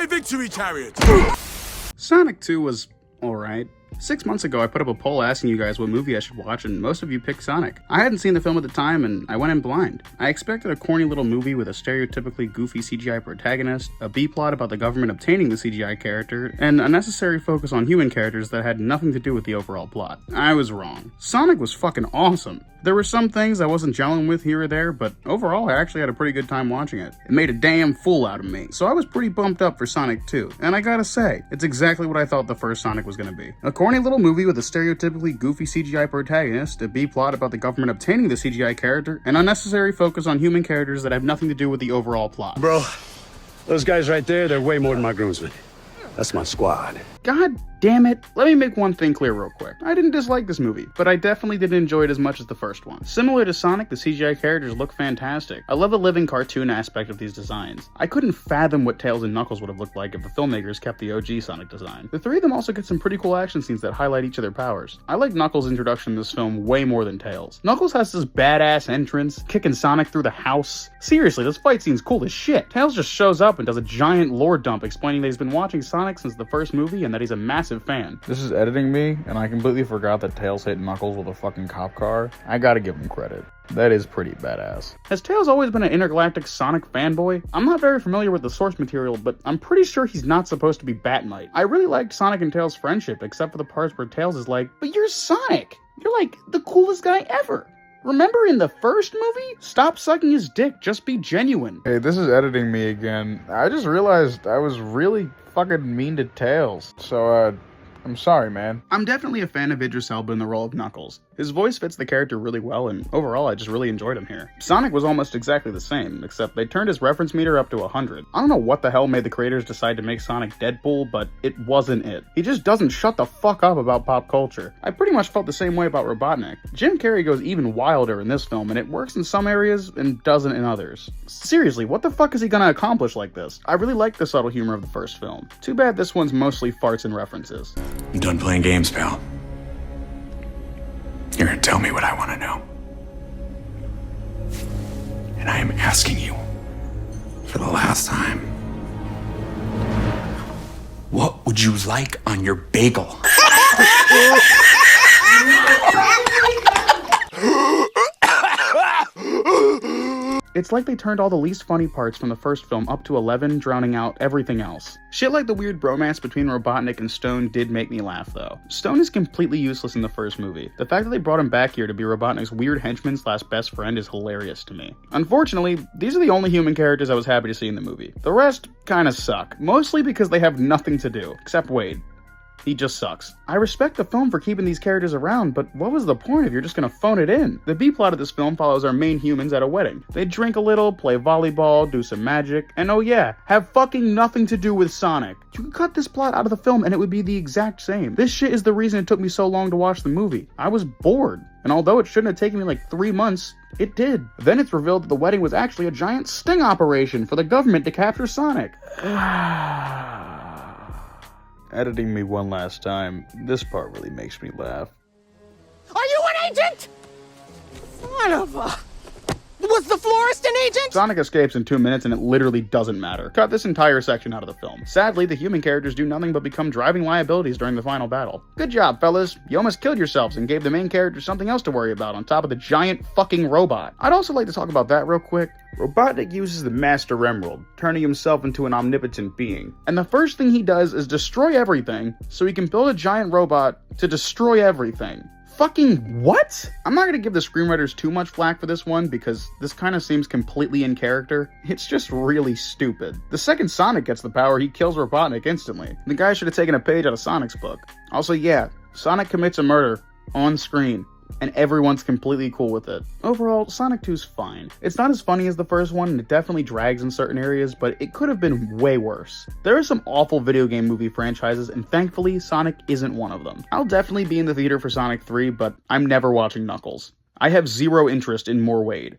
my victory chariot! Sonic 2 was alright. 6 months ago, I put up a poll asking you guys what movie I should watch, and most of you picked Sonic. I hadn't seen the film at the time, and I went in blind. I expected a corny little movie with a stereotypically goofy CGI protagonist, a B-plot about the government obtaining the CGI character, and a necessary focus on human characters that had nothing to do with the overall plot. I was wrong. Sonic was fucking awesome. There were some things I wasn't gelling with here or there, but overall I actually had a pretty good time watching it. It made a damn fool out of me, so I was pretty bumped up for Sonic 2. And I gotta say, it's exactly what I thought the first Sonic was gonna be. A corny little movie with a stereotypically goofy CGI protagonist, a B-plot about the government obtaining the CGI character, and unnecessary focus on human characters that have nothing to do with the overall plot. Bro, those guys right there, they're way more than my groomsmen. That's my squad. God damn it. Let me make one thing clear real quick. I didn't dislike this movie, but I definitely didn't enjoy it as much as the first one. Similar to Sonic, the CGI characters look fantastic. I love the living cartoon aspect of these designs. I couldn't fathom what Tails and Knuckles would have looked like if the filmmakers kept the OG Sonic design. The three of them also get some pretty cool action scenes that highlight each of their powers. I like Knuckles' introduction in this film way more than Tails. Knuckles has this badass entrance, kicking Sonic through the house. Seriously, this fight scene's cool as shit. Tails just shows up and does a giant lore dump explaining that he's been watching Sonic since the first movie and that he's a massive fan. This is editing me, and I completely forgot that Tails hit Knuckles with a fucking cop car. I gotta give him credit. That is pretty badass. Has Tails always been an intergalactic Sonic fanboy? I'm not very familiar with the source material, but I'm pretty sure he's not supposed to be Batmite. I really liked Sonic and Tails' friendship, except for the parts where Tails is like, "But you're Sonic! You're like the coolest guy ever! Remember in the first movie? Stop sucking his dick, just be genuine." Hey, this is editing me again. I just realized I was really fucking mean to Tails. So, I'm sorry, man. I'm definitely a fan of Idris Elba in the role of Knuckles. His voice fits the character really well, and overall I just really enjoyed him here. Sonic was almost exactly the same, except they turned his reference meter up to 100. I don't know what the hell made the creators decide to make Sonic Deadpool, but it wasn't it. He just doesn't shut the fuck up about pop culture. I pretty much felt the same way about Robotnik. Jim Carrey goes even wilder in this film, and it works in some areas and doesn't in others. Seriously, what the fuck is he gonna accomplish like this? I really liked the subtle humor of the first film. Too bad this one's mostly farts and references. I'm done playing games, pal. You're gonna tell me what I want to know. And I am asking you, for the last time, what would you like on your bagel? It's like they turned all the least funny parts from the first film up to 11, drowning out everything else. Shit like the weird bromance between Robotnik and Stone did make me laugh though. Stone is completely useless in the first movie. The fact that they brought him back here to be Robotnik's weird henchman slash best friend is hilarious to me. Unfortunately, these are the only human characters I was happy to see in the movie. The rest kinda suck, mostly because they have nothing to do, except Wade. He just sucks. I respect the film for keeping these characters around, but what was the point if you're just gonna phone it in? The B-plot of this film follows our main humans at a wedding. They drink a little, play volleyball, do some magic, and oh yeah, have fucking nothing to do with Sonic. You could cut this plot out of the film and it would be the exact same. This shit is the reason it took me so long to watch the movie. I was bored. And although it shouldn't have taken me like 3 months, it did. Then it's revealed that the wedding was actually a giant sting operation for the government to capture Sonic. Editing me one last time, this part really makes me laugh. Are you an agent? Son of a... Was the florist an agent? Sonic escapes in 2 minutes and it literally doesn't matter. Cut this entire section out of the film. Sadly, the human characters do nothing but become driving liabilities during the final battle. Good job, fellas. You almost killed yourselves and gave the main character something else to worry about on top of the giant fucking robot. I'd also like to talk about that real quick. Robotnik uses the Master Emerald, turning himself into an omnipotent being. And the first thing he does is destroy everything so he can build a giant robot to destroy everything. Fucking what? I'm not gonna give the screenwriters too much flack for this one because this kind of seems completely in character. It's just really stupid. The second Sonic gets the power, he kills Robotnik instantly. The guy should have taken a page out of Sonic's book. Also, yeah, Sonic commits a murder on screen, and everyone's completely cool with it. Overall, Sonic 2's fine. It's not as funny as the first one, and it definitely drags in certain areas, but it could have been way worse. There are some awful video game movie franchises, and thankfully, Sonic isn't one of them. I'll definitely be in the theater for Sonic 3, but I'm never watching Knuckles. I have zero interest in more Wade.